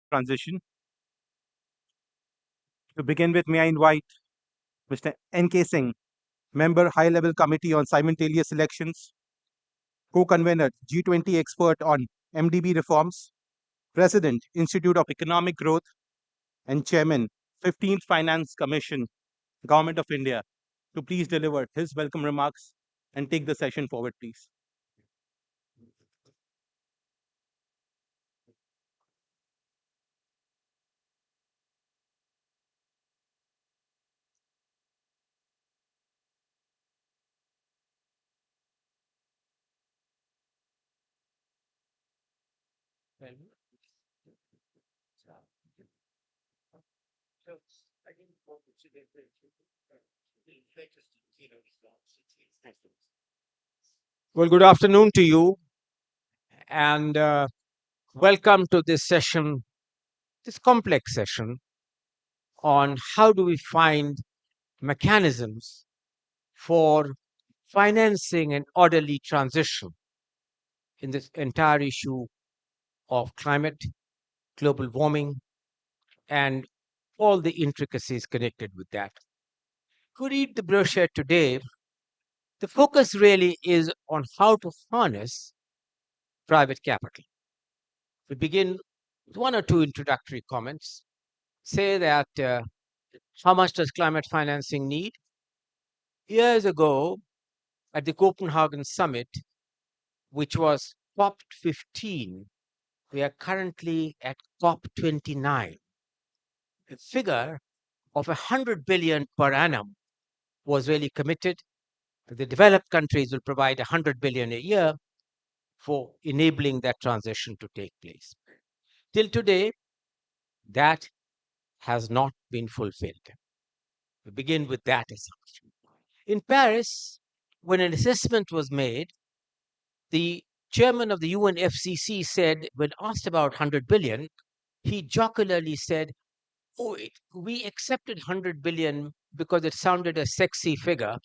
transition. To begin with, may I invite Mr. N.K. Singh, Member High Level Committee on Simultaneous Elections, Co-Convener G20 Expert on MDB Reforms, President Institute of Economic Growth, and Chairman 15th Finance Commission, Government of India, to please deliver his welcome remarks and take the session forward, please. Well, good afternoon to you, and welcome to this session, this complex session on how do we find mechanisms for financing an orderly transition in this entire issue of climate, global warming, and all the intricacies connected with that. If you read the brochure today, the focus really is on how to harness private capital. We begin with one or two introductory comments. Say that how much does climate financing need? Years ago, at the Copenhagen summit, which was COP15, we are currently at COP29. A figure of 100 billion per annum was really committed. The developed countries will provide 100 billion a year for enabling that transition to take place. Till today, that has not been fulfilled. We begin with that assumption. In Paris, when an assessment was made, the chairman of the UNFCCC said, when asked about 100 billion, he jocularly said, "Oh, we accepted 100 billion because it sounded a sexy figure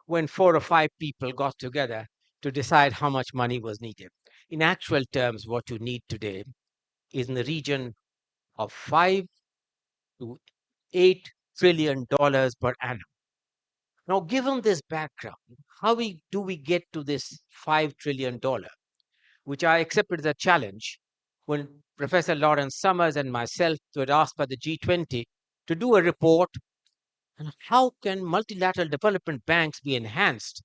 when 4 or 5 people got together to decide how much money was needed." In actual terms, what you need today is in the region of $5 to $8 trillion per annum. Now, given this background, how do we get to this $5 trillion, which I accepted as a challenge when Professor Lawrence Summers and myself were asked by the G20 to do a report on how can multilateral development banks be enhanced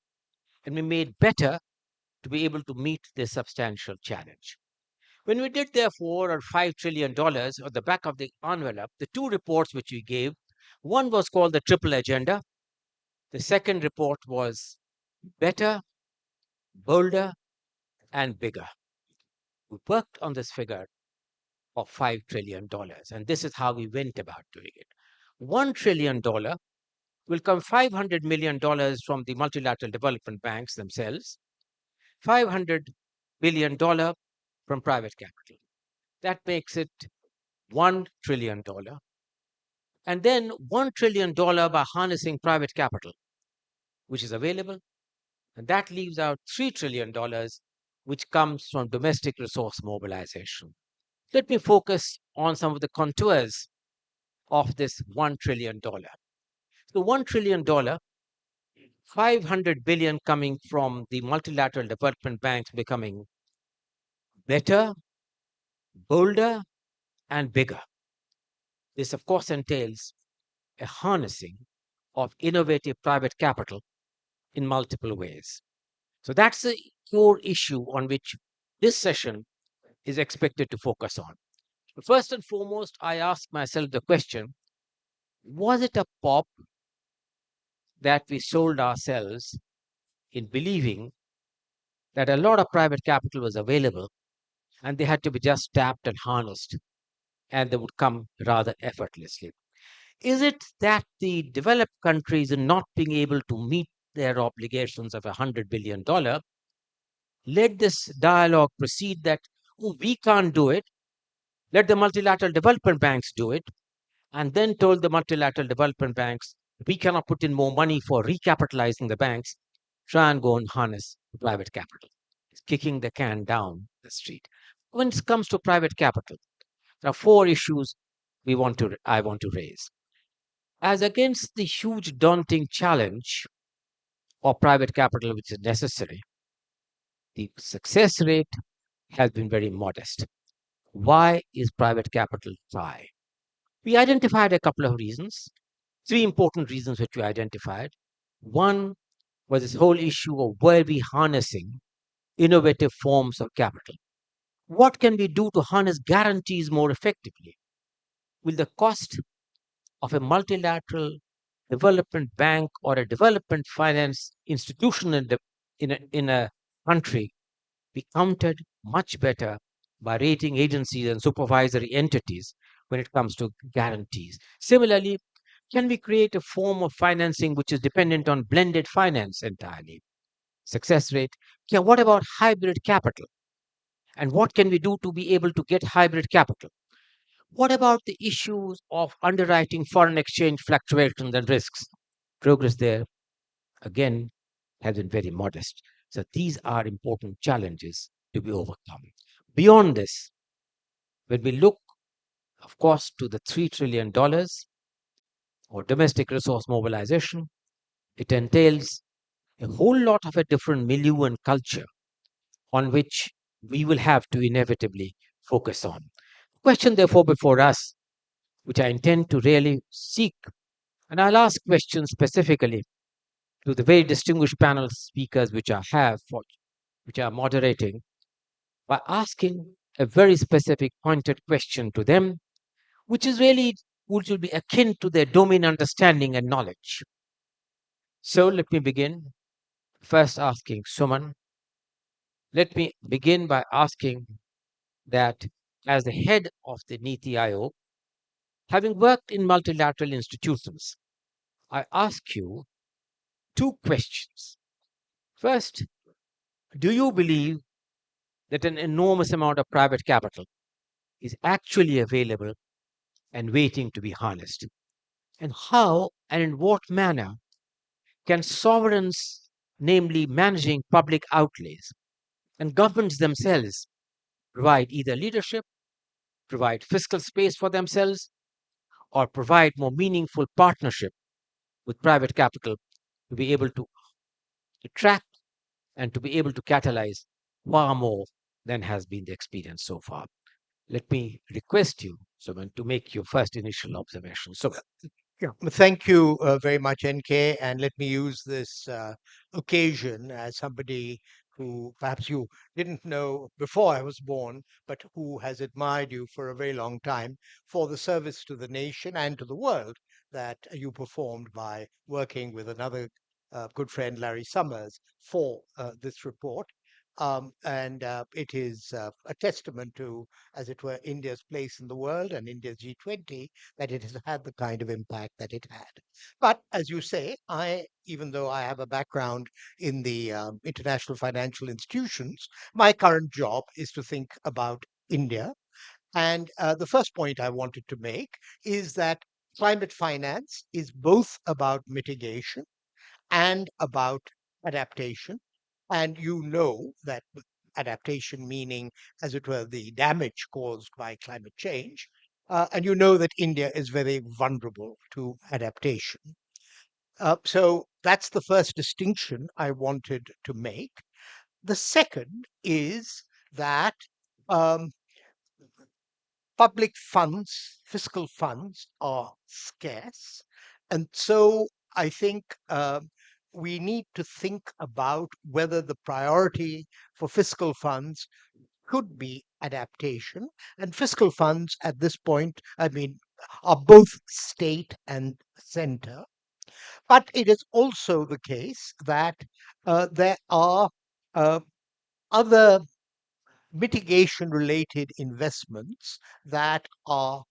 and be made better to be able to meet this substantial challenge. When we did, therefore, our $5 trillion on the back of the envelope, the two reports which we gave, one was called the Triple Agenda. The second report was Better, Bolder, and Bigger. We worked on this figure of $5 trillion, and this is how we went about doing it. $1 trillion will come $500 million from the multilateral development banks themselves, $500 billion from private capital. That makes it $1 trillion. And then $1 trillion by harnessing private capital, which is available. And that leaves out $3 trillion, which comes from domestic resource mobilization. Let me focus on some of the contours of this $1 trillion. So $1 trillion, 500 billion coming from the multilateral development banks becoming better, bolder, and bigger. This, of course, entails a harnessing of innovative private capital in multiple ways. So that's the core issue on which this session is expected to focus on. First and foremost, I ask myself the question, was it a pop that we sold ourselves in believing that a lot of private capital was available and they had to be just tapped and harnessed and they would come rather effortlessly? Is it that the developed countries are not being able to meet their obligations of $100 billion let this dialogue proceed that, oh, we can't do it, let the multilateral development banks do it, and then told the multilateral development banks, we cannot put in more money for recapitalizing the banks, try and go and harness private capital. It's kicking the can down the street. When it comes to private capital, There are four issues I want to raise. As against the huge daunting challenge of private capital, which is necessary, the success rate has been very modest. Why is private capital high? We identified a couple of reasons, three important reasons which we identified. One was this whole issue of where we harnessing innovative forms of capital. What can we do to harness guarantees more effectively? Will the cost of a multilateral development bank or a development finance institution in a country be counted much better by rating agencies and supervisory entities when it comes to guarantees? Similarly, can we create a form of financing which is dependent on blended finance entirely? Success rate. Yeah, what about hybrid capital? And what can we do to be able to get hybrid capital? What about the issues of underwriting foreign exchange fluctuations and risks? Progress there, again, has been very modest. So these are important challenges to be overcome. Beyond this, when we look, of course, to the $3 trillion or domestic resource mobilization, it entails a whole lot of a different milieu and culture on which we will have to inevitably focus on. Question, therefore, before us, which I intend to really seek, and I'll ask questions specifically to the very distinguished panel speakers which I have, which are moderating, by asking a very specific, pointed question to them, which is really which will be akin to their domain understanding and knowledge. So let me begin first asking Suman. Let me begin by asking that as the head of the Niti Aayog, having worked in multilateral institutions, I ask you two questions. First, do you believe that an enormous amount of private capital is actually available and waiting to be harnessed? And how and in what manner can sovereigns, namely managing public outlays, and governments themselves provide either leadership, provide fiscal space for themselves, or provide more meaningful partnership with private capital to be able to attract and to be able to catalyze far more than has been the experience so far? Let me request you, Suman, to make your first initial observation. So, Yeah, thank you very much, NK. And let me use this occasion as somebody who perhaps you didn't know before I was born, but who has admired you for a very long time for the service to the nation and to the world that you performed by working with another good friend, Larry Summers, for this report. And it is a testament to, as it were, India's place in the world and India's G20 that it has had the kind of impact that it had. But as you say, even though I have a background in the international financial institutions, my current job is to think about India. And the first point I wanted to make is that climate finance is both about mitigation and about adaptation. And you know that adaptation meaning, as it were, the damage caused by climate change. And you know that India is very vulnerable to adaptation. So that's the first distinction I wanted to make. The second is that um, public funds, fiscal funds, are scarce. And so I think we need to think about whether the priority for fiscal funds could be adaptation. And fiscal funds at this point, I mean, are both state and center. But it is also the case that there are uh, other mitigation related investments that are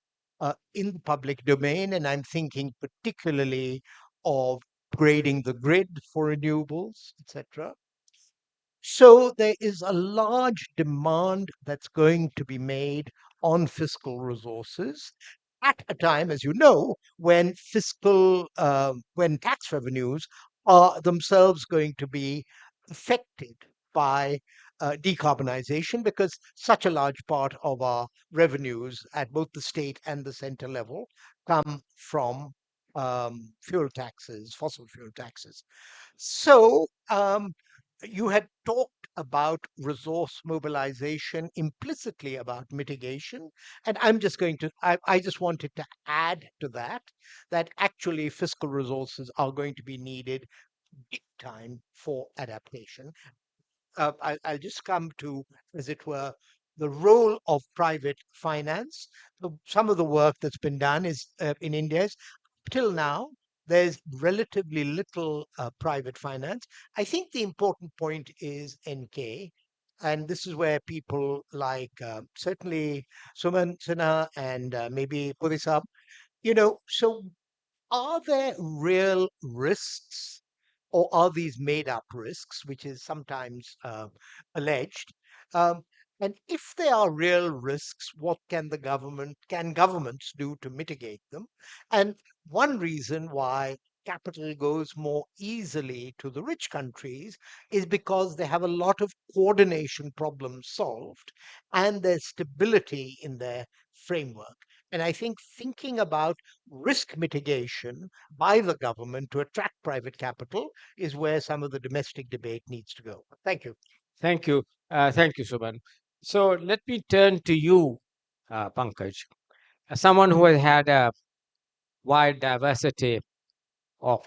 in the public domain. And I'm thinking particularly of upgrading the grid for renewables, etc. So there is a large demand that's going to be made on fiscal resources at a time, as you know, when when tax revenues are themselves going to be affected by decarbonization, because such a large part of our revenues at both the state and the center level come from fuel taxes, fossil fuel taxes. So you had talked about resource mobilization, implicitly about mitigation. And I just wanted to add to that, that actually fiscal resources are going to be needed big time for adaptation. I'll just come to, as it were, the role of private finance. Some of the work that's been done is in India is, till now, there's relatively little private finance. I think the important point is NK, and this is where people like certainly Suman Sinha and maybe Purisab, so are there real risks, or are these made up risks, which is sometimes alleged? Um, and if there are real risks, what can governments do to mitigate them? And one reason why capital goes more easily to the rich countries is because they have a lot of coordination problems solved, and there's stability in their framework. And I think thinking about risk mitigation by the government to attract private capital is where some of the domestic debate needs to go. Thank you. Thank you. Thank you, Suban. So let me turn to you, Pankaj, as someone who has had a wide diversity of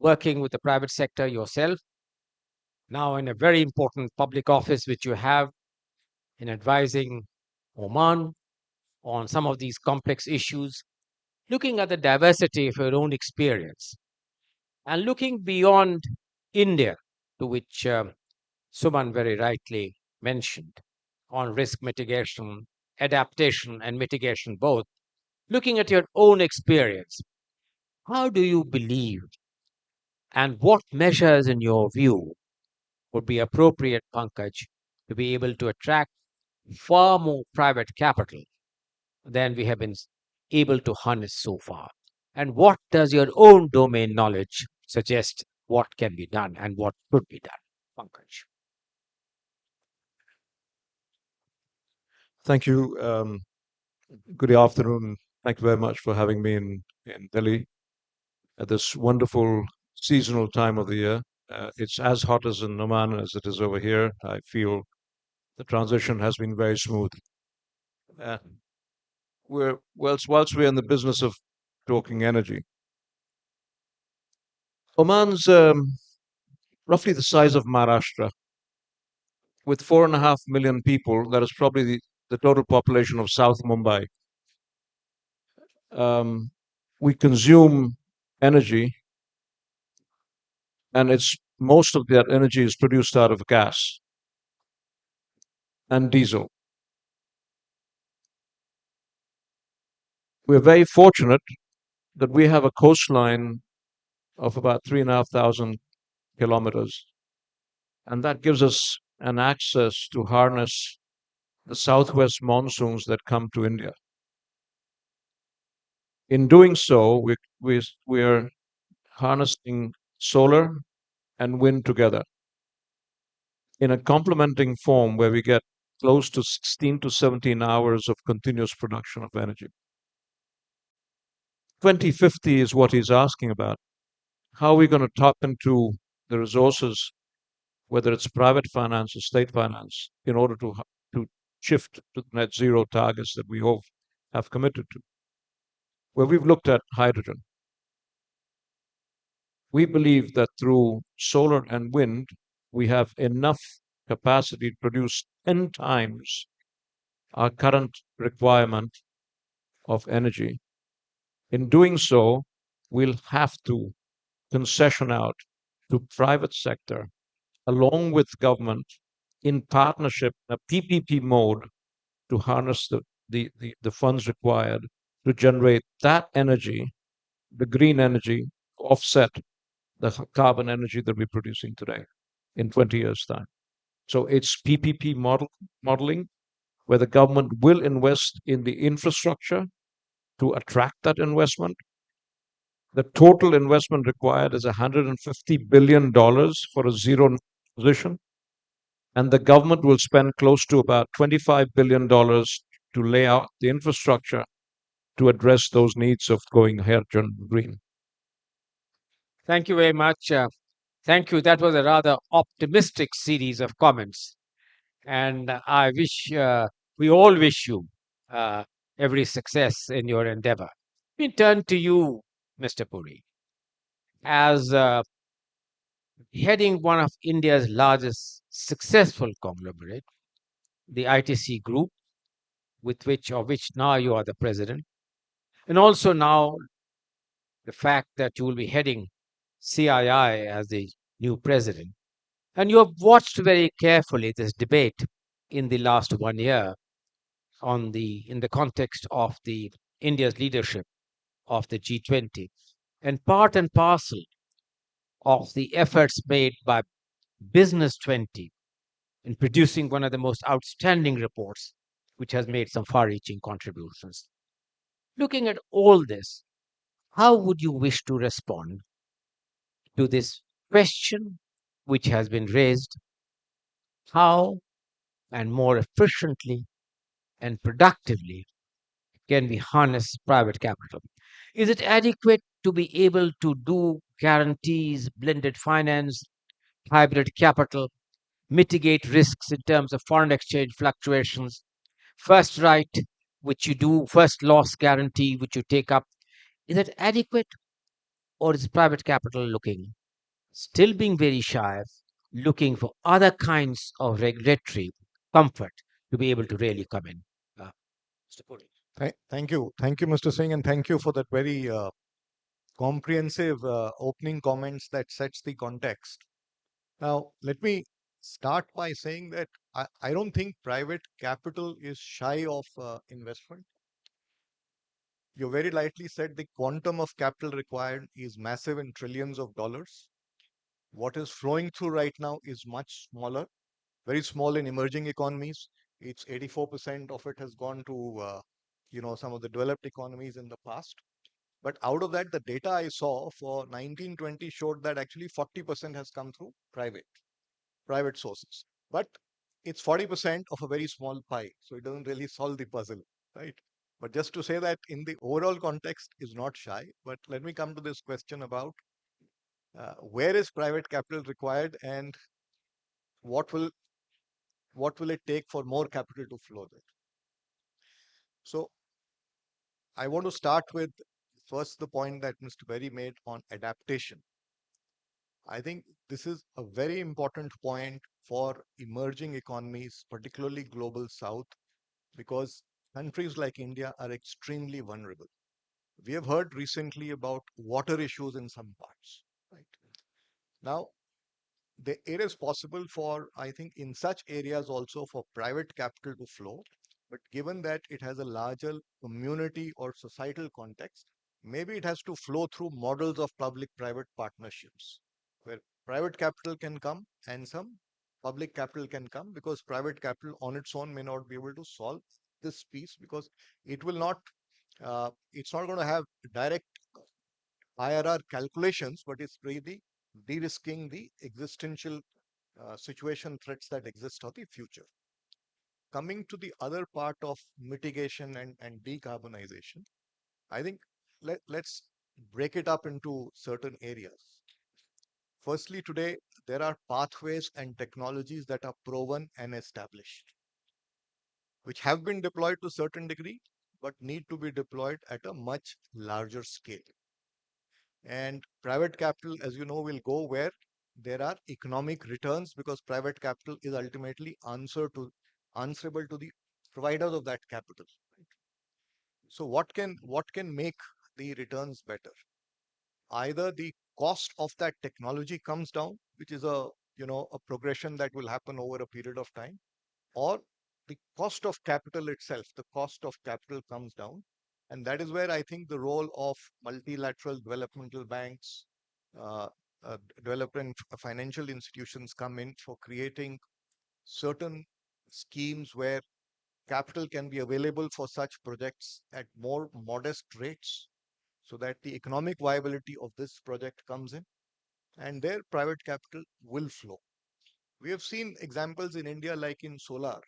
working with the private sector yourself, now in a very important public office which you have in advising Oman on some of these complex issues, looking at the diversity of your own experience and looking beyond India, to which Suman very rightly mentioned, on risk mitigation, adaptation, and mitigation both, looking at your own experience, how do you believe and what measures, in your view, would be appropriate, Pankaj, to be able to attract far more private capital than we have been able to harness so far? And what does your own domain knowledge suggest what can be done and what could be done, Pankaj? Thank you. Good afternoon. Thank you very much for having me in Delhi at this wonderful seasonal time of the year. It's as hot as in Oman as it is over here. I feel the transition has been very smooth. Uh, whilst we're in the business of talking energy, Oman's roughly the size of Maharashtra, with 4.5 million people. That is probably the total population of South Mumbai. We consume energy, and it's most of that energy is produced out of gas and diesel. We're very fortunate that we have a coastline of about 3,500 kilometers, and that gives us an access to harness the southwest monsoons that come to India. In doing so, we're harnessing solar and wind together in a complementing form where we get close to 16 to 17 hours of continuous production of energy. 2050 is what he's asking about. How are we going to tap into the resources, whether it's private finance or state finance, in order to shift to the net zero targets that we all have committed to? Where we've looked at hydrogen. We believe that through solar and wind, we have enough capacity to produce 10 times our current requirement of energy. In doing so, we'll have to concession out to private sector along with government in partnership, a PPP mode, to harness the funds required to generate that energy, the green energy, offset the carbon energy that we're producing today in 20 years' time. So it's PPP modeling, where the government will invest in the infrastructure to attract that investment. The total investment required is $150 billion for a zero position. and the government will spend close to about $25 billion to lay out the infrastructure to address those needs of going hydrogen green. Thank you very much. Thank you. That was a rather optimistic series of comments. And I wish, we all wish you uh, every success in your endeavor. We turn to you, Mr. Puri, as heading one of India's largest successful conglomerate, the ITC Group, of which now you are the president, and also now the fact that you will be heading CII as the new president. And you have watched very carefully this debate in the last 1 year in the context of the India's leadership of the G20, and part and parcel of the efforts made by Business 20 in producing one of the most outstanding reports, which has made some far reaching contributions. Looking at all this, how would you wish to respond to this question which has been raised? How and more efficiently and productively can we harness private capital? Is it adequate to be able to do guarantees, blended finance, hybrid capital, mitigate risks in terms of foreign exchange fluctuations, first right, which you do, first loss guarantee, which you take up? Is it adequate, or is private capital still being very shy, looking for other kinds of regulatory comfort to be able to really come in? Mr. Puri. Thank you, Mr. Singh, and thank you for that very comprehensive opening comments that sets the context. Now, let me start by saying that I don't think private capital is shy of investment. You very lightly said the quantum of capital required is massive in trillions of dollars. What is flowing through right now is much smaller, very small in emerging economies. It's 84% of it has gone to some of the developed economies in the past. But out of that, the data I saw for 1920 showed that actually 40% has come through private sources. But it's 40% of a very small pie, so it doesn't really solve the puzzle, right? But just to say that in the overall context is not shy. But let me come to this question about where is private capital required, and what will it take for more capital to flow there? So I want to start with first the point that Mr. Berry made on adaptation. I think this is a very important point for emerging economies, particularly global south, because countries like India are extremely vulnerable. We have heard recently about water issues in some parts, right? Now, it is possible for, I think, in such areas also for private capital to flow. But given that it has a larger community or societal context, maybe it has to flow through models of public-private partnerships, where private capital can come and some public capital can come, because private capital on its own may not be able to solve this piece, because it will not, it's not going to have direct IRR calculations, but it's really de-risking the existential situation threats that exist for the future. Coming to the other part of mitigation and decarbonization, I think let's break it up into certain areas. Firstly, today, there are pathways and technologies that are proven and established, which have been deployed to a certain degree, but need to be deployed at a much larger scale. And private capital, as you know, will go where there are economic returns, because private capital is ultimately answerable to the providers of that capital. So what can make the returns better? Either the cost of that technology comes down, which is a progression that will happen over a period of time, or the cost of capital itself, the cost of capital comes down. And that is where I think the role of multilateral developmental banks, uh, development financial institutions come in for creating certain schemes where capital can be available for such projects at more modest rates, so that the economic viability of this project comes in, and their private capital will flow. We have seen examples in India like in solar.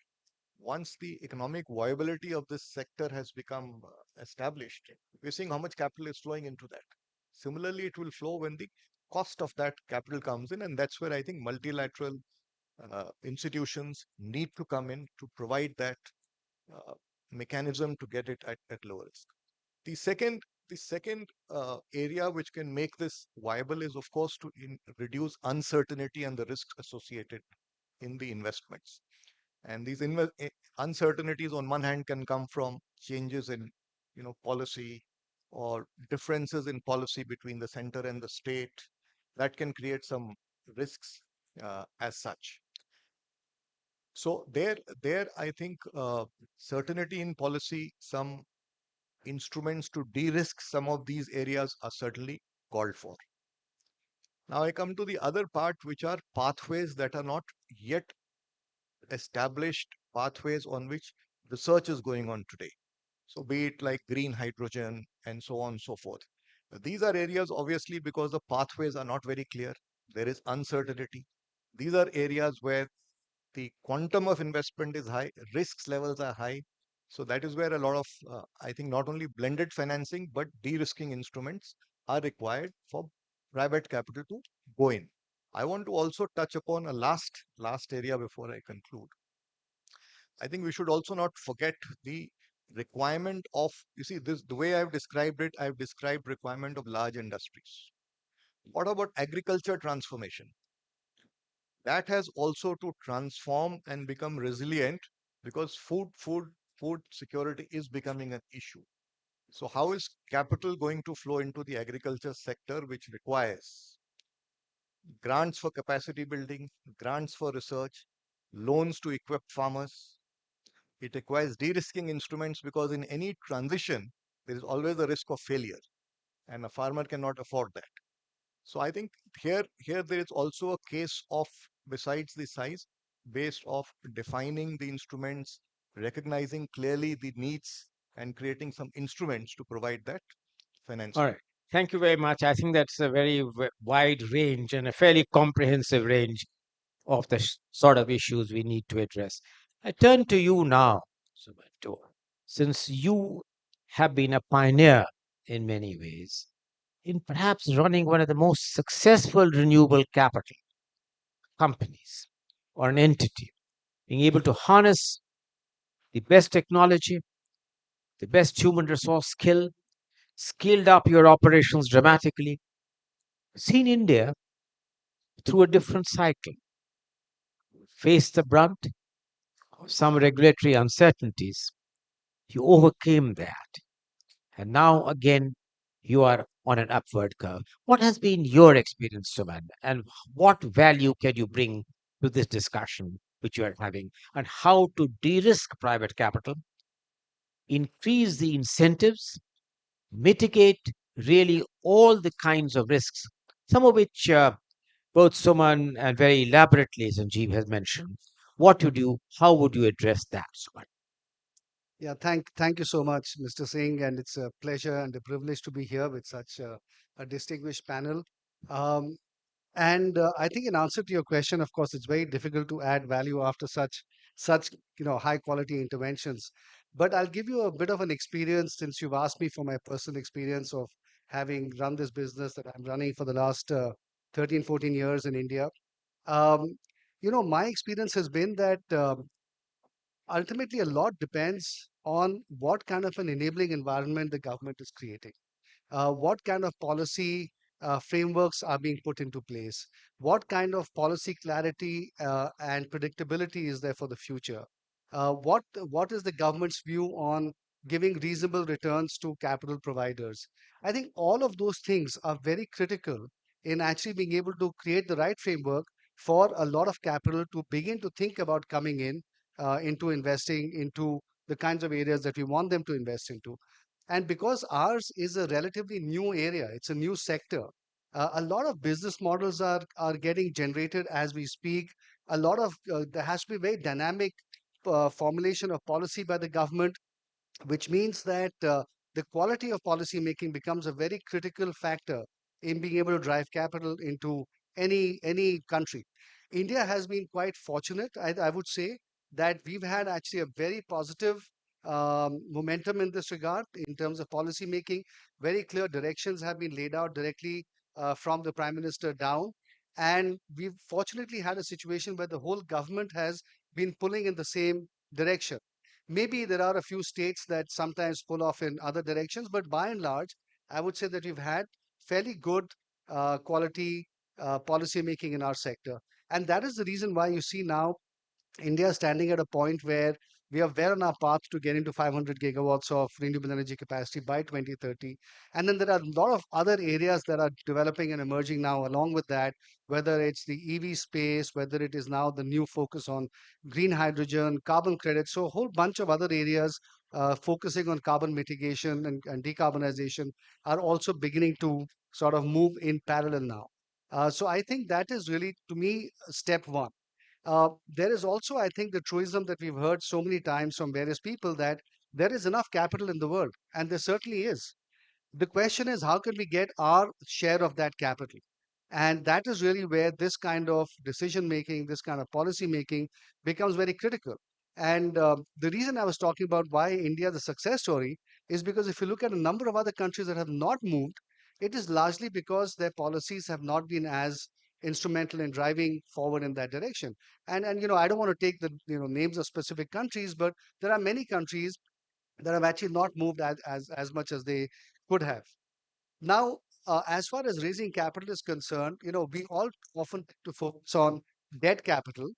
Once the economic viability of this sector has become established, we're seeing how much capital is flowing into that. Similarly, it will flow when the cost of that capital comes in, and that's where I think multilateral institutions need to come in to provide that uh, mechanism to get it at lower risk. The second, the second area which can make this viable is, of course, to reduce uncertainty and the risks associated in the investments. And these uncertainties, on one hand, can come from changes in, policy or differences in policy between the center and the state. That can create some risks as such. So there, I think certainty in policy, some instruments to de-risk some of these areas are certainly called for. Now I come to the other part, which are pathways that are not yet established, pathways on which research is going on today. So be it like green hydrogen and so on and so forth. These are areas, obviously, because the pathways are not very clear. There is uncertainty. These are areas where the quantum of investment is high, risks levels are high. So that is where a lot of, I think, not only blended financing, but de-risking instruments are required for private capital to go in. I want to also touch upon a last area before I conclude. I think we should also not forget the requirement of, you see, this the way I've described it, I've described requirement of large industries. What about agriculture transformation? That has also to transform and become resilient, because food security is becoming an issue. So how is capital going to flow into the agriculture sector, which requires grants for capacity building, grants for research, loans to equip farmers? It requires de-risking instruments, because in any transition, there is always a risk of failure, and a farmer cannot afford that. So I think here there is also a case of, besides the size, based of defining the instruments, recognizing clearly the needs, and creating some instruments to provide that All financing. right. Thank you very much. I think that's a very wide range and a fairly comprehensive range of the sort of issues we need to address. I turn to you now, Sumanto, since you have been a pioneer in many ways in perhaps running one of the most successful renewable capital companies or an entity, being able to harness the best technology, the best human resource skill, scaled up your operations dramatically, seen India through a different cycle, faced the brunt of some regulatory uncertainties. You overcame that. And now again, you are on an upward curve. What has been your experience, Suman? And what value can you bring to this discussion which you are having? And how to de risk private capital, increase the incentives, mitigate really all the kinds of risks, some of which both Suman and very elaborately Sanjeev has mentioned. What you do, how would you address that, Suman? Yeah, thank you so much, Mr. Singh, and it's a pleasure and a privilege to be here with such a distinguished panel. Um, and I think in answer to your question, of course, it's very difficult to add value after such high quality interventions. But I'll give you a bit of an experience, since you've asked me for my personal experience of having run this business that I'm running for the last 13, 14 years in India. Um, my experience has been that ultimately a lot depends on what kind of an enabling environment the government is creating, what kind of policy frameworks are being put into place, what kind of policy clarity and predictability is there for the future, what is the government's view on giving reasonable returns to capital providers. I think all of those things are very critical in actually being able to create the right framework for a lot of capital to begin to think about coming in into investing into the kinds of areas that we want them to invest into. And because ours is a relatively new area, it's a new sector. A lot of business models are getting generated as we speak. A lot of there has to be very dynamic formulation of policy by the government, which means that the quality of policy making becomes a very critical factor in being able to drive capital into any country. India has been quite fortunate, I would say, that we've had actually a very positive momentum in this regard in terms of policy making. Very clear directions have been laid out directly from the Prime Minister down. And we've fortunately had a situation where the whole government has been pulling in the same direction. Maybe there are a few states that sometimes pull off in other directions, but by and large, I would say that we've had fairly good quality policy making in our sector. And that is the reason why you see now India is standing at a point where we are well on our path to get into 500 gigawatts of renewable energy capacity by 2030. And then there are a lot of other areas that are developing and emerging now along with that, whether it's the EV space, whether it is now the new focus on green hydrogen, carbon credits. So a whole bunch of other areas focusing on carbon mitigation and decarbonization are also beginning to sort of move in parallel now. So I think that is really, to me, step one. There is also, I think, the truism that we've heard so many times from various people that there is enough capital in the world, and there certainly is. The question is, how can we get our share of that capital? And that is really where this kind of decision making, this kind of policy making becomes very critical. And the reason I was talking about why India is a success story is because if you look at a number of other countries that have not moved, it is largely because their policies have not been as instrumental in driving forward in that direction. And I don't want to take the names of specific countries, but there are many countries that have actually not moved as much as they could have. Now, as far as raising capital is concerned, we all often tend to focus on debt capital,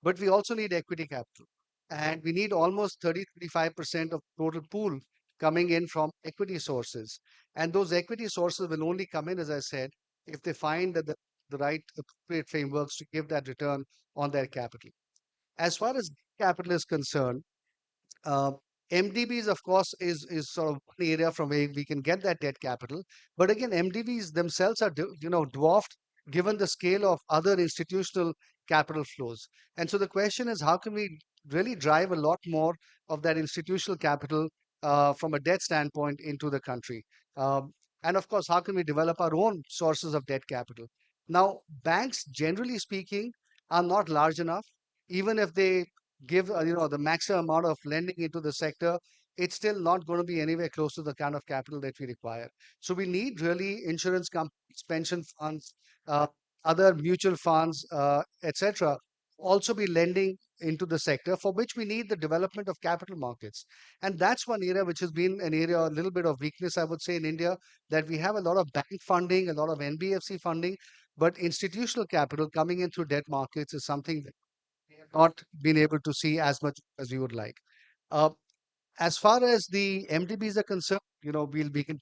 but we also need equity capital. And we need almost 30-35% of total pool coming in from equity sources. And those equity sources will only come in, as I said, if they find that the right appropriate frameworks to give that return on their capital. As far as capital is concerned, uh, MDBs, of course, is sort of one area from where we can get that debt capital. But again, MDBs themselves are dwarfed given the scale of other institutional capital flows. And so the question is, how can we really drive a lot more of that institutional capital from a debt standpoint into the country? And of course, how can we develop our own sources of debt capital? Now, banks, generally speaking, are not large enough. Even if they give the maximum amount of lending into the sector, it's still not going to be anywhere close to the kind of capital that we require. So we need really insurance companies, pension funds, uh, other mutual funds, etc., also be lending into the sector, for which we need the development of capital markets. And that's one area which has been an area, a little bit of weakness, I would say, in India, that we have a lot of bank funding, a lot of NBFC funding, but institutional capital coming in through debt markets is something not been able to see as much as we would like. Uh, as far as the MDBs are concerned, we can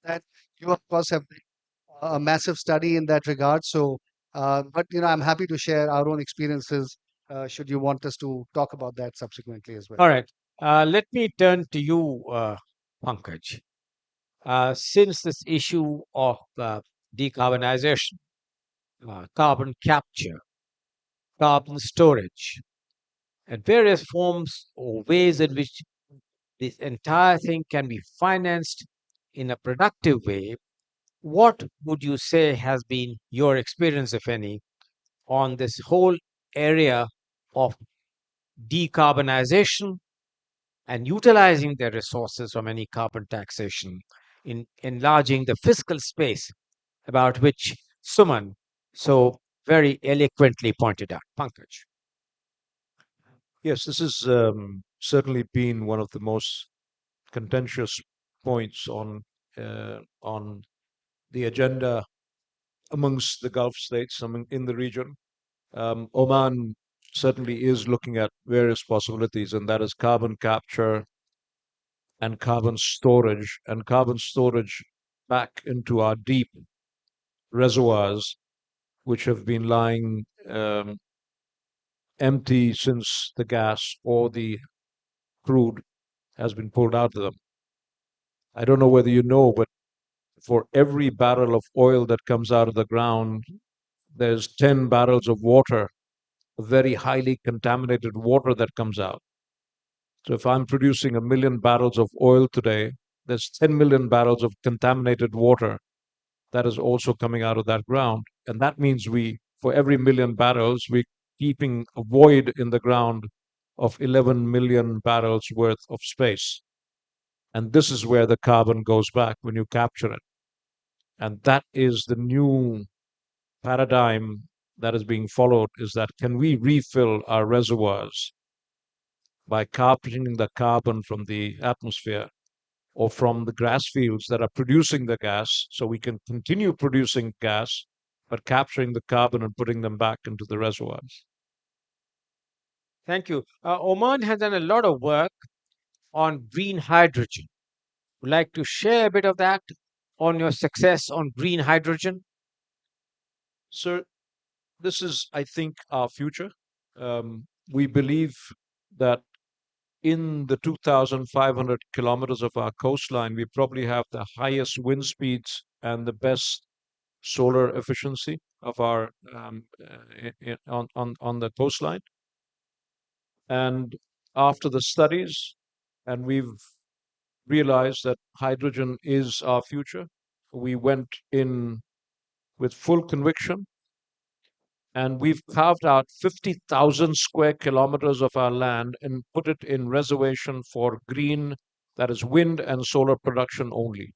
that you of course have a massive study in that regard. So, but I'm happy to share our own experiences. Should you want us to talk about that subsequently as well? All right. Let me turn to you, Pankaj. Since this issue of decarbonization, carbon capture, carbon storage, and various forms or ways in which this entire thing can be financed in a productive way, what would you say has been your experience, if any, on this whole area of decarbonization and utilizing their resources from any carbon taxation in enlarging the fiscal space about which Suman so very eloquently pointed out? Pankaj. Yes, this has certainly been one of the most contentious points on the agenda amongst the Gulf states in the region. Oman certainly is looking at various possibilities, and that is carbon capture and carbon storage back into our deep reservoirs, which have been lying empty since the gas or the crude has been pulled out of them. I don't know whether you know, but for every barrel of oil that comes out of the ground, there's 10 barrels of water, very highly contaminated water that comes out. So if I'm producing 1 million barrels of oil today, there's 10 million barrels of contaminated water that is also coming out of that ground. And that means for every 1 million barrels, we keeping a void in the ground of 11 million barrels worth of space. And this is where the carbon goes back when you capture it. And that is the new paradigm that is being followed, is that can we refill our reservoirs by capturing the carbon from the atmosphere or from the grass fields that are producing the gas, so we can continue producing gas, but capturing the carbon and putting them back into the reservoirs. Thank you. Oman has done a lot of work on green hydrogen. Would like to share a bit of that on your success on green hydrogen? So this is, I think, our future. We believe that in the 2,500 kilometers of our coastline, we probably have the highest wind speeds and the best solar efficiency of our on the coastline. And after the studies, and we've realized that hydrogen is our future, we went in with full conviction, and we've carved out 50,000 square kilometers of our land and put it in reservation for green, that is wind and solar production only.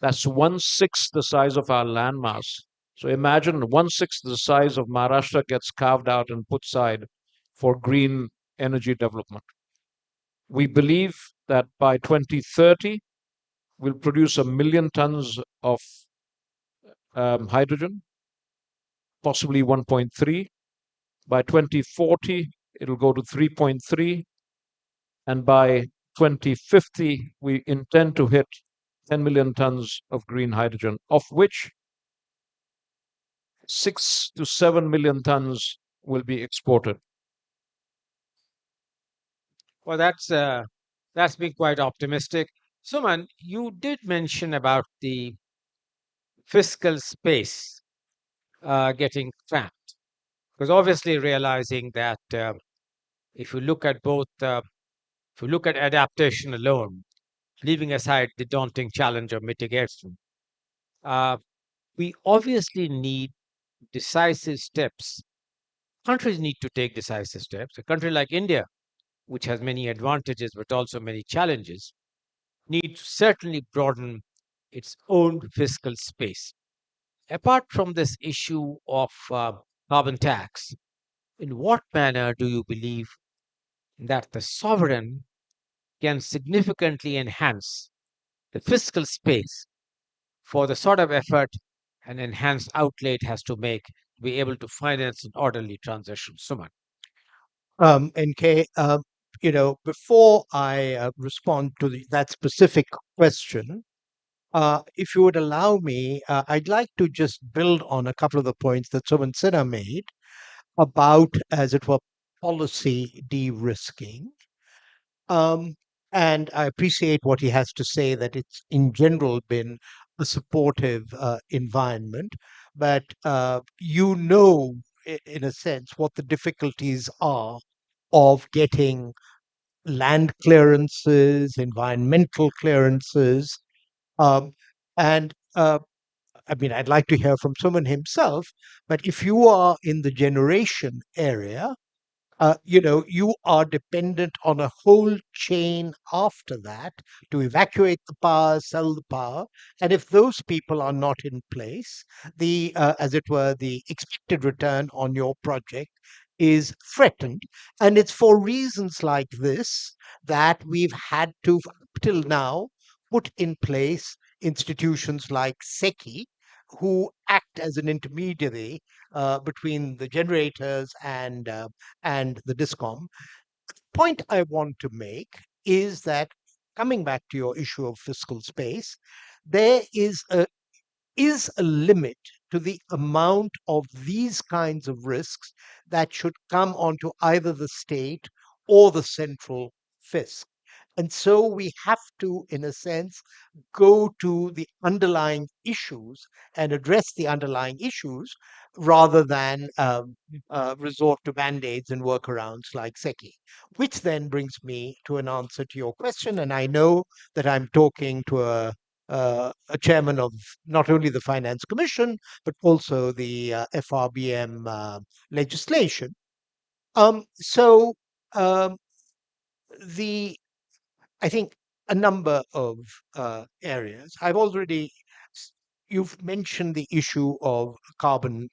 That's one-sixth the size of our land mass. So imagine one-sixth the size of Maharashtra gets carved out and put aside for green energy development. We believe that by 2030, we'll produce 1 million tons of hydrogen, possibly 1.3. By 2040, it'll go to 3.3. And by 2050, we intend to hit 10 million tons of green hydrogen, of which 6 to 7 million tons will be exported. Well, that's been quite optimistic. Suman, you did mention about the fiscal space getting trapped, because obviously realizing that if you look at if you look at adaptation alone, leaving aside the daunting challenge of mitigation, uh, we obviously need decisive steps. Countries need to take decisive steps. A country like India, which has many advantages but also many challenges, needs to certainly broaden its own fiscal space. Apart from this issue of carbon tax, in what manner do you believe that the sovereign can significantly enhance the fiscal space for the sort of effort an enhanced outlay it has to make to be able to finance an orderly transition? Suman. NK, before I respond to that specific question, if you would allow me, I'd like to just build on a couple of the points that Suman Sinha made about, as it were, policy de-risking. And I appreciate what he has to say, that it's in general been a supportive environment. But in a sense, what the difficulties are of getting land clearances, environmental clearances. Um, and I mean, I'd like to hear from someone himself, but if you are in the generation area, you are dependent on a whole chain after that to evacuate the power, sell the power. And if those people are not in place, as it were, the expected return on your project is threatened. And it's for reasons like this that we've had to, up till now, put in place institutions like SECI, who act as an intermediary between the generators and the discom. Point I want to make is that, coming back to your issue of fiscal space, there is a limit to the amount of these kinds of risks that should come onto either the state or the central fisc. And so we have to, in a sense, go to the underlying issues and address the underlying issues rather than resort to band-aids and workarounds like SECI. Which then brings me to an answer to your question. And I know that I'm talking to a chairman of not only the Finance Commission, but also the FRBM legislation. So um, the I think a number of areas. You've mentioned the issue of carbon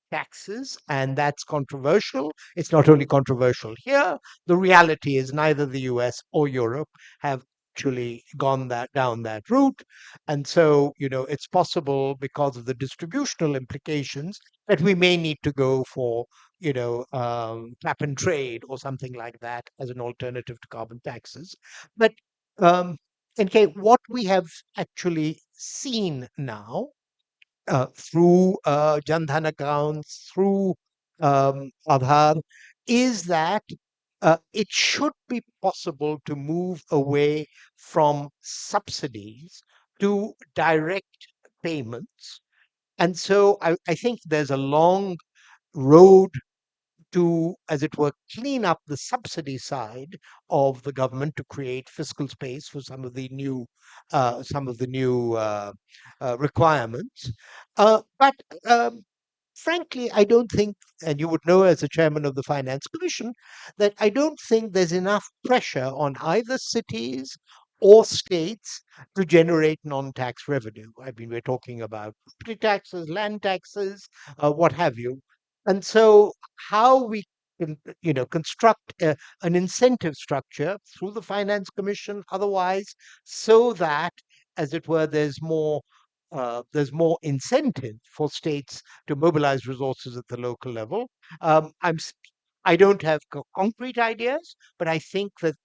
taxes, and that's controversial. It's not only controversial here, the reality is neither the US or Europe have actually gone that down that route. And so, it's possible because of the distributional implications that we may need to go for, cap and trade or something like that as an alternative to carbon taxes. But um, okay, what we have actually seen now through Jan Dhan accounts, through Aadhaar, is that it should be possible to move away from subsidies to direct payments. And so I think there's a long road to, as it were, clean up the subsidy side of the government to create fiscal space for some of the new requirements. But frankly, I don't think, and you would know as the chairman of the Finance Commission, that I don't think there's enough pressure on either cities or states to generate non-tax revenue. I mean, we're talking about property taxes, land taxes, what have you. And so, how we can, construct an incentive structure through the Finance Commission, otherwise, so that, as it were, there's more incentive for states to mobilize resources at the local level. Um, I'm s- I don't have concrete ideas, but I think that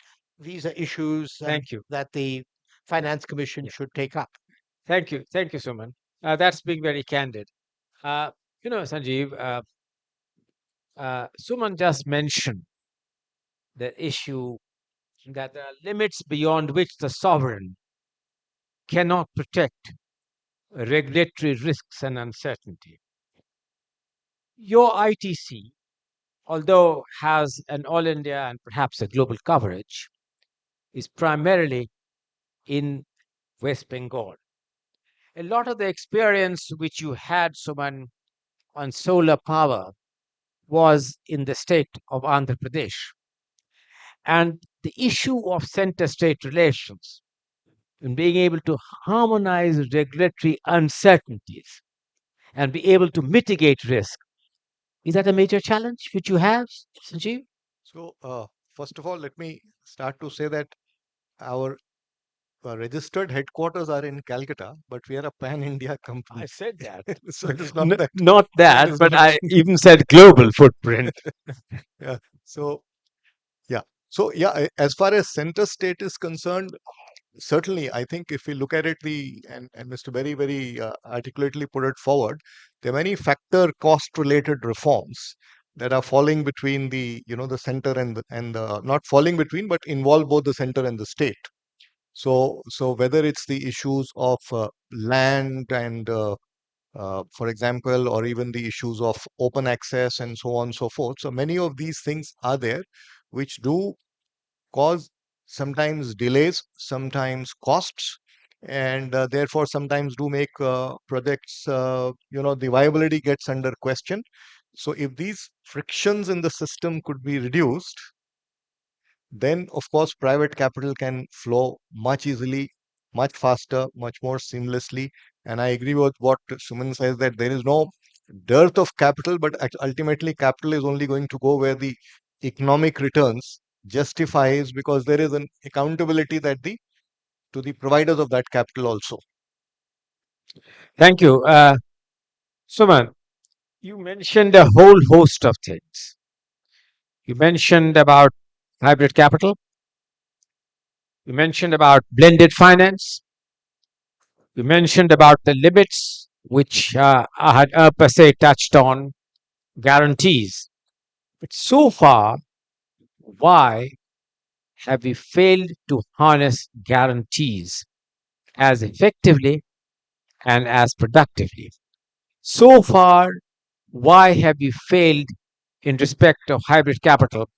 these are issues Thank you. that the Finance Commission Yeah. should take up. Thank you. Thank you, Suman. That's being very candid. Sanjeev, Suman just mentioned the issue that there are limits beyond which the sovereign cannot protect regulatory risks and uncertainty. Your ITC, although has an all India and perhaps a global coverage, is primarily in West Bengal. A lot of the experience which you had, Suman, on solar power was in the state of Andhra Pradesh. And the issue of center state relations and being able to harmonize regulatory uncertainties and be able to mitigate risk, is that a major challenge which you have, Sanjeev? So, first of all, let me start to say that our registered headquarters are in Calcutta, but we are a pan-India company. I said that. So it is not that. Not it that, is but not. I even said global footprint. Yeah. So yeah. So yeah, as far as center state is concerned, certainly I think if we look at it, and Mr. Berry very articulately put it forward, there are many factor cost related reforms that are falling between the center and the not falling between, but involve both the center and the state. So whether it's the issues of land and for example, or even the issues of open access and so on and so forth. So many of these things are there, which do cause sometimes delays, sometimes costs, and therefore sometimes do make projects, the viability gets under question. So if these frictions in the system could be reduced, then of course private capital can flow much easily, much faster, much more seamlessly. And I agree with what Suman says, that there is no dearth of capital, but ultimately capital is only going to go where the economic returns justifies, because there is an accountability that the to the providers of that capital also. Thank you. Suman, you mentioned a whole host of things. You mentioned about hybrid capital. You mentioned about blended finance. You mentioned about the limits, which Ahad per se touched on, guarantees. But so far, why have we failed to harness guarantees as effectively and as productively? So far, why have we failed in respect of hybrid capital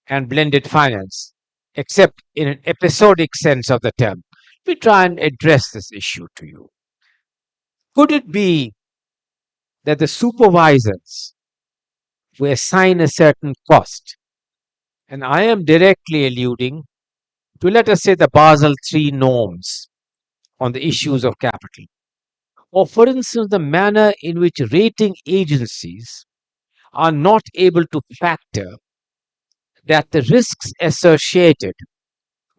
and blended finance, except in an episodic sense of the term? We try and address this issue to you. Could it be that the supervisors we assign a certain cost. And I am directly alluding to, let us say, the Basel III norms on the issues of capital. Or, for instance, the manner in which rating agencies are not able to factor that the risks associated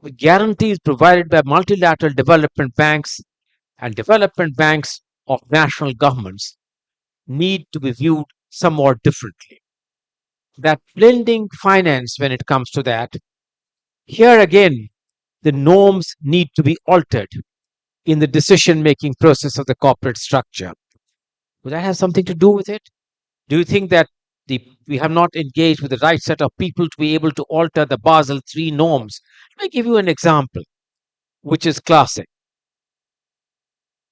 with guarantees provided by multilateral development banks and development banks of national governments need to be viewed somewhat differently. That blending finance, when it comes to that, here again, the norms need to be altered in the decision making process of the corporate structure. Would that have something to do with it? Do you think that we have not engaged with the right set of people to be able to alter the Basel III norms? Let me give you an example, which is classic.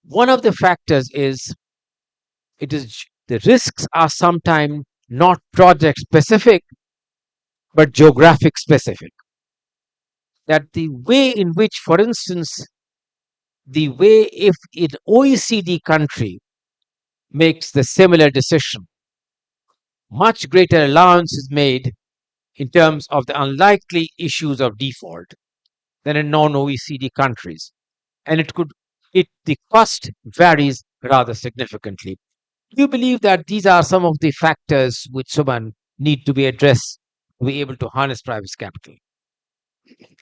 One of the factors is the risks are sometimes not project specific, but geographic specific. That the way in which, for instance, the way if an OECD country makes the similar decision, much greater allowance is made in terms of the unlikely issues of default than in non-OECD countries, and the cost varies rather significantly. Do you believe that these are some of the factors which someone need to be addressed to be able to harness private capital?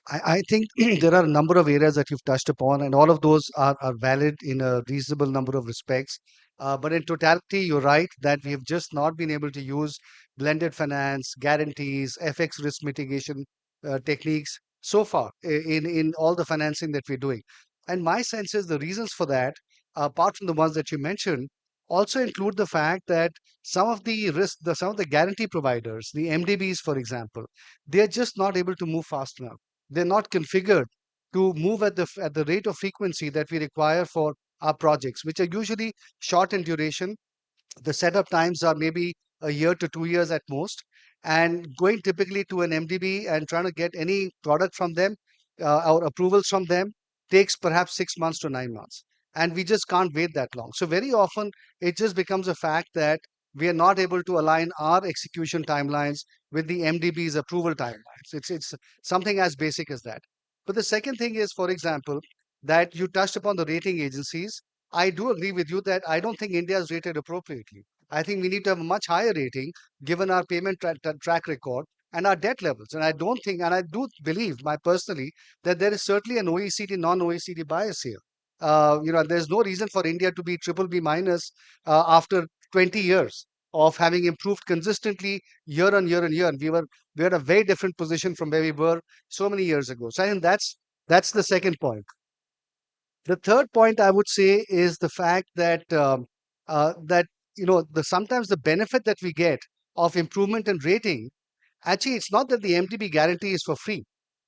I think there are a number of areas that you've touched upon, and all of those are valid in a reasonable number of respects. But in totality, you're right that we have just not been able to use blended finance, guarantees, FX risk mitigation techniques so far in all the financing that we're doing. And my sense is the reasons for that, apart from the ones that you mentioned, also include the fact that some of the guarantee providers, the MDBs, for example, they're just not able to move fast enough. They're not configured to move at the rate of frequency that we require for our projects, which are usually short in duration. The setup times are maybe a year to 2 years at most. And going typically to an MDB and trying to get any product from them or approvals from them takes perhaps 6 months to 9 months. And we just can't wait that long. So very often it just becomes a fact that we are not able to align our execution timelines with the MDB's approval timelines. It's something as basic as that. But the second thing is, for example, that you touched upon the rating agencies. I do agree with you that I don't think India is rated appropriately. I think we need to have a much higher rating given our payment track record and our debt levels. And I don't think, and I do believe, my personally, that there is certainly an OECD, non-OECD bias here. There's no reason for India to be triple B minus after 20 years of having improved consistently year on year on year. And we were at a very different position from where we were so many years ago. So I think that's the second point. The third point I would say is the fact that the sometimes the benefit that we get of improvement in rating, actually it's not that the MTB guarantee is for free.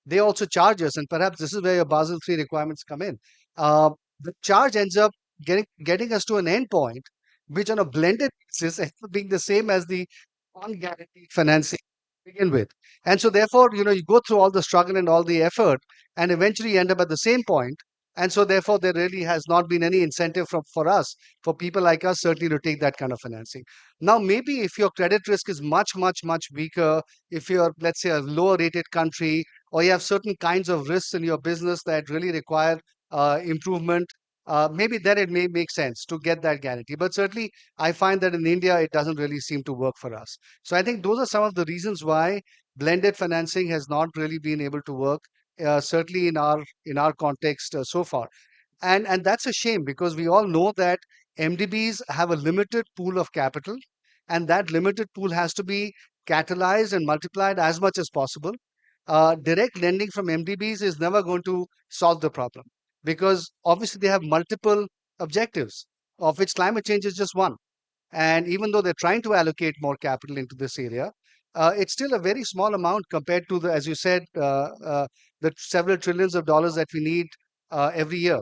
They also charge us, and perhaps this is where your Basel III requirements come in. The charge ends up getting us to an end point, which on a blended basis ends up being the same as the unguaranteed financing to begin with. And so therefore, you go through all the struggle and all the effort, and eventually you end up at the same point. And so therefore, there really has not been any incentive for us, for people like us, certainly to take that kind of financing. Now, maybe if your credit risk is much, much, much weaker, if you're, let's say, a lower rated country, or you have certain kinds of risks in your business that really require improvement, maybe then it may make sense to get that guarantee. But certainly, I find that in India, it doesn't really seem to work for us. So I think those are some of the reasons why blended financing has not really been able to work, certainly in our context so far. And that's a shame because we all know that MDBs have a limited pool of capital, and that limited pool has to be catalyzed and multiplied as much as possible. Direct lending from MDBs is never going to solve the problem because obviously they have multiple objectives, of which climate change is just one. And even though they're trying to allocate more capital into this area, it's still a very small amount compared to as you said, the several trillions of dollars that we need every year.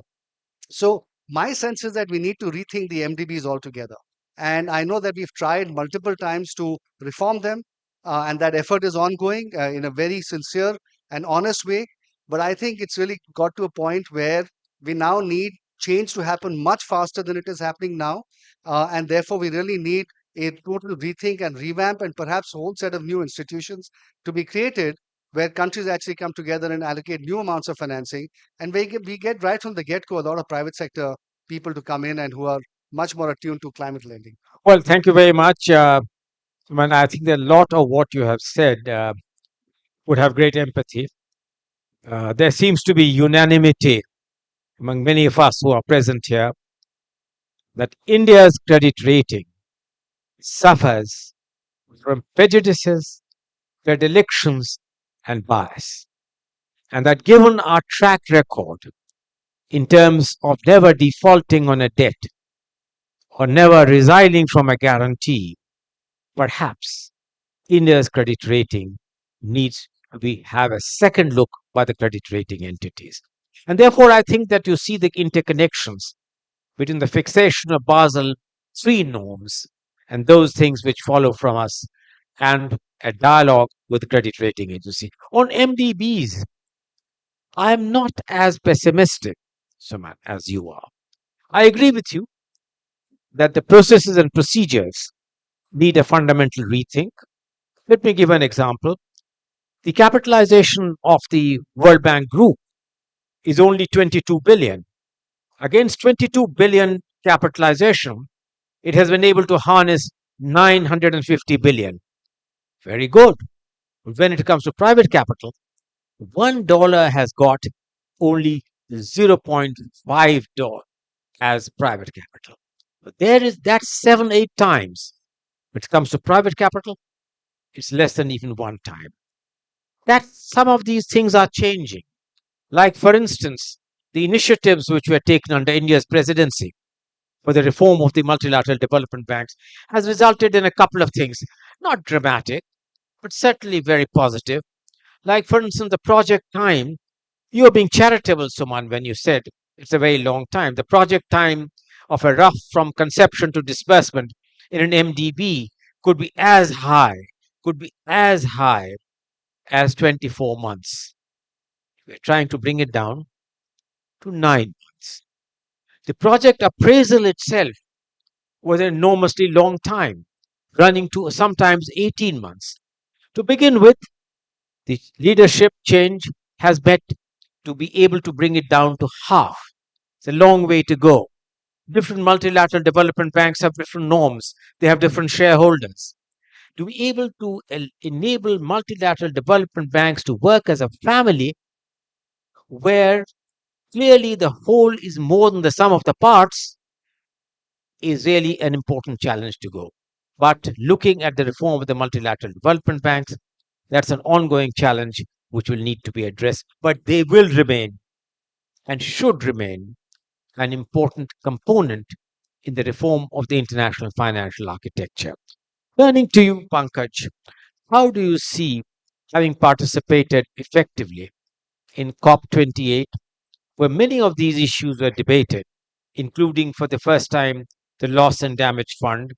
So my sense is that we need to rethink the MDBs altogether. And I know that we've tried multiple times to reform them, and that effort is ongoing in a very sincere and honest way. But I think it's really got to a point where we now need change to happen much faster than it is happening now. And therefore, we really need a total rethink and revamp, and perhaps a whole set of new institutions to be created where countries actually come together and allocate new amounts of financing. And we get right from the get go a lot of private sector people to come in and who are much more attuned to climate lending. Well, thank you very much. Man, I think that a lot of what you have said would have great empathy. There seems to be unanimity among many of us who are present here that India's credit rating suffers from prejudices, predilections, and bias. And that given our track record in terms of never defaulting on a debt or never resigning from a guarantee, perhaps India's credit rating needs to have a second look by the credit rating entities. And therefore, I think that you see the interconnections between the fixation of Basel III norms and those things which follow from us, and a dialogue with the credit rating agency. On MDBs, I'm not as pessimistic, Suman, as you are. I agree with you that the processes and procedures need a fundamental rethink. Let me give an example. The capitalization of the World Bank Group is only 22 billion. Against 22 billion capitalization, it has been able to harness 950 billion. Very good. When it comes to private capital, $1 has got only $0.5 as private capital. But that's 7, 8 times. When it comes to private capital, it's less than even 1 time. That some of these things are changing. Like, for instance, the initiatives which were taken under India's presidency for the reform of the multilateral development banks has resulted in a couple of things, not dramatic, but certainly very positive. Like, for instance, the project time. You are being charitable, Suman, when you said it's a very long time. The project time of a rough from conception to disbursement in an MDB could be as high as 24 months. We're trying to bring it down to 9 months. The project appraisal itself was an enormously long time, running to sometimes 18 months. To begin with, the leadership change has met to be able to bring it down to half. It's a long way to go. Different multilateral development banks have different norms, they have different shareholders. To be able to enable multilateral development banks to work as a family where clearly the whole is more than the sum of the parts is really an important challenge to go. But looking at the reform of the multilateral development banks, that's an ongoing challenge which will need to be addressed, but they will remain and should remain an important component in the reform of the international financial architecture. Turning to you, Pankaj, how do you see, having participated effectively in COP28, where many of these issues were debated, including for the first time the loss and damage fund,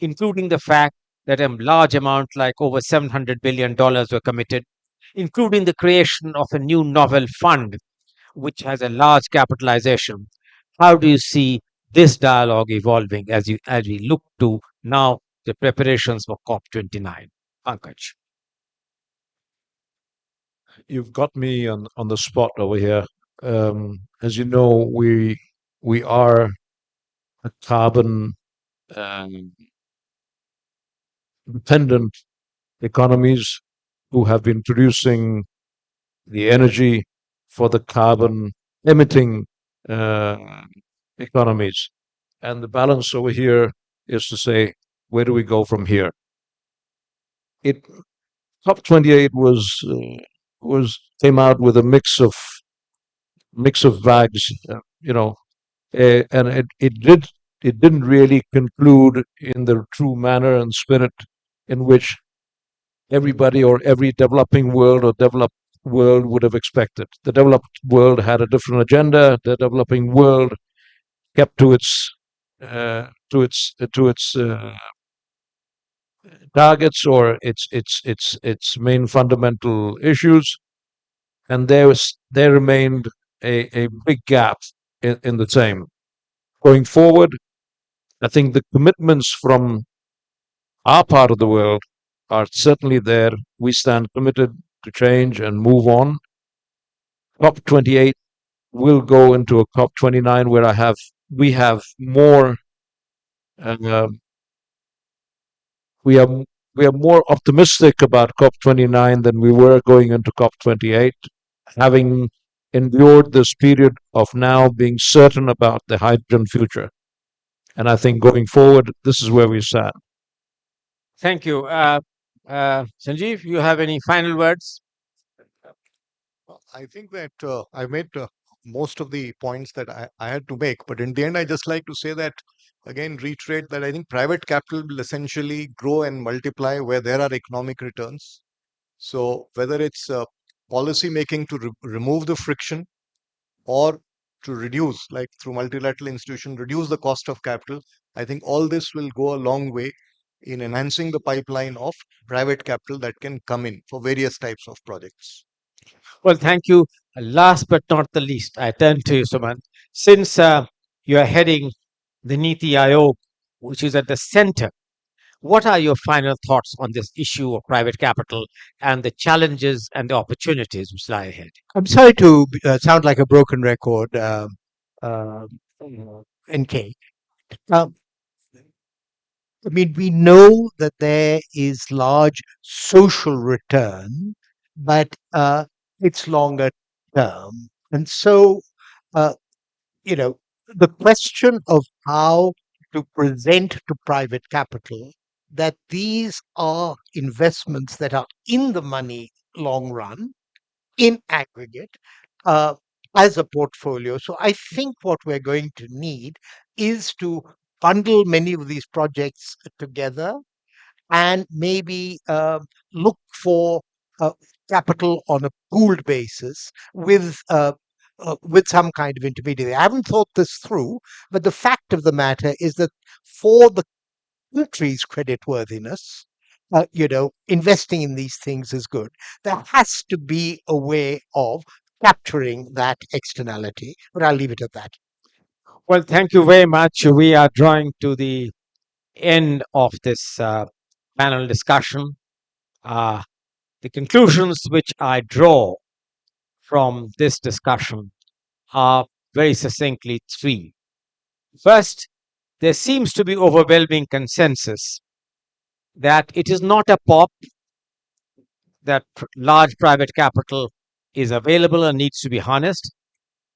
including the fact that a large amount, like over $700 billion, were committed, including the creation of a new novel fund, which has a large capitalization. How do you see this dialogue evolving as we look to now the preparations for COP29? Pankaj. You've got me on the spot over here. As you know, we are a carbon um, dependent economies who have been producing the energy for the carbon emitting uh, economies. And the balance over here is to say, where do we go from here? It COP28 was came out with a mix of bags, and it didn't really conclude in the true manner and spirit in which everybody or every developing world or developed world would have expected. The developed world had a different agenda. The developing world kept to its targets or its main fundamental issues, and there remained a big gap in the same. Going forward, I think the commitments from our part of the world are certainly there. We stand committed to change and move on. COP28 will go into a COP29 where we have more uh, we are we are more optimistic about COP29 than we were going into COP28, having endured this period of now being certain about the hydrogen future. And I think going forward, this is where we stand. Thank you. Sanjeev, you have any final words? I think that I made most of the points that I had to make, but in the end, I just like to say that again, reiterate that I think private capital will essentially grow and multiply where there are economic returns. So whether it's policy making to remove the friction or to reduce, like through multilateral institution, reduce the cost of capital, I think all this will go a long way in enhancing the pipeline of private capital that can come in for various types of projects. Well, thank you. Last but not the least, I turn to you, Suman. Since you are heading the Niti Aayog, which is at the center, what are your final thoughts on this issue of private capital and the challenges and the opportunities which lie ahead? I'm sorry to sound like a broken record, uh, NK. Um, I mean, we know that there is large social return, but it's longer term. And so, uh, you know, the question of how to present to private capital that these are investments that are in the money long run in aggregate uh, as a portfolio. So I think what we're going to need is to bundle many of these projects together and maybe look for uh, capital on a pooled basis with some kind of intermediary. I haven't thought this through, but the fact of the matter is that for the country's creditworthiness, investing in these things is good. There has to be a way of capturing that externality, but I'll leave it at that. Well, thank you very much. We are drawing to the end of this panel discussion. Uh, the conclusions which I draw from this discussion are very succinctly three. First, there seems to be overwhelming consensus that it is not a pop that large private capital is available and needs to be harnessed.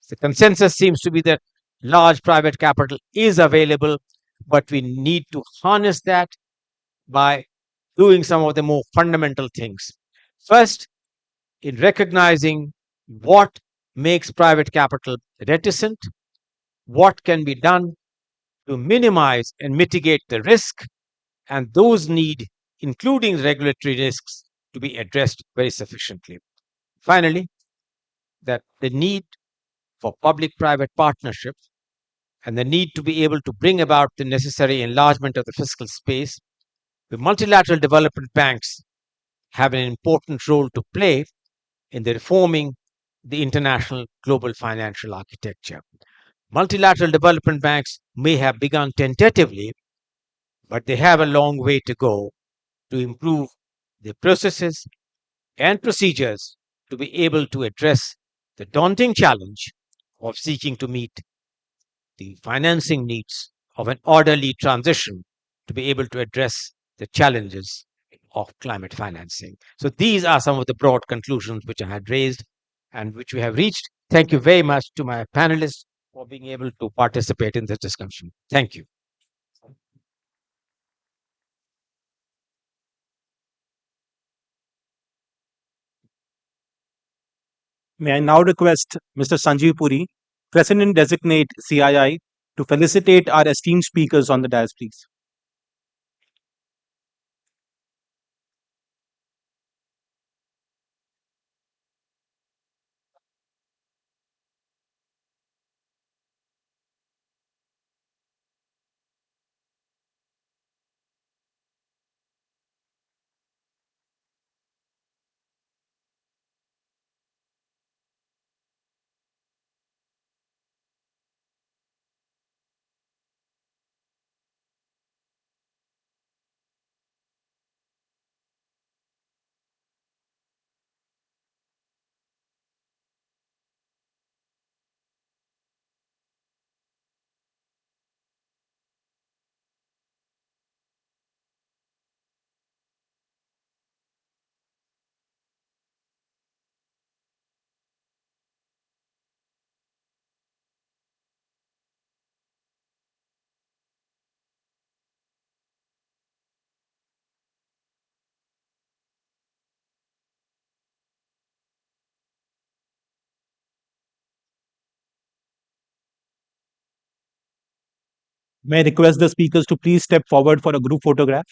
The consensus seems to be that large private capital is available, but we need to harness that by doing some of the more fundamental things. First, in recognizing what makes private capital reticent, what can be done to minimize and mitigate the risk, and those need, including regulatory risks, to be addressed very sufficiently. Finally, that the need for public private partnership and the need to be able to bring about the necessary enlargement of the fiscal space, the multilateral development banks have an important role to play in the reforming the international global financial architecture. Multilateral development banks may have begun tentatively, but they have a long way to go to improve their processes and procedures to be able to address the daunting challenge of seeking to meet the financing needs of an orderly transition to be able to address the challenges of climate financing. So, these are some of the broad conclusions which I had raised and which we have reached. Thank you very much to my panelists for being able to participate in this discussion. Thank you. May I now request Mr. Sanjeev Puri, President Designate CII, to felicitate our esteemed speakers on the dais, please. May I request the speakers to please step forward for a group photograph?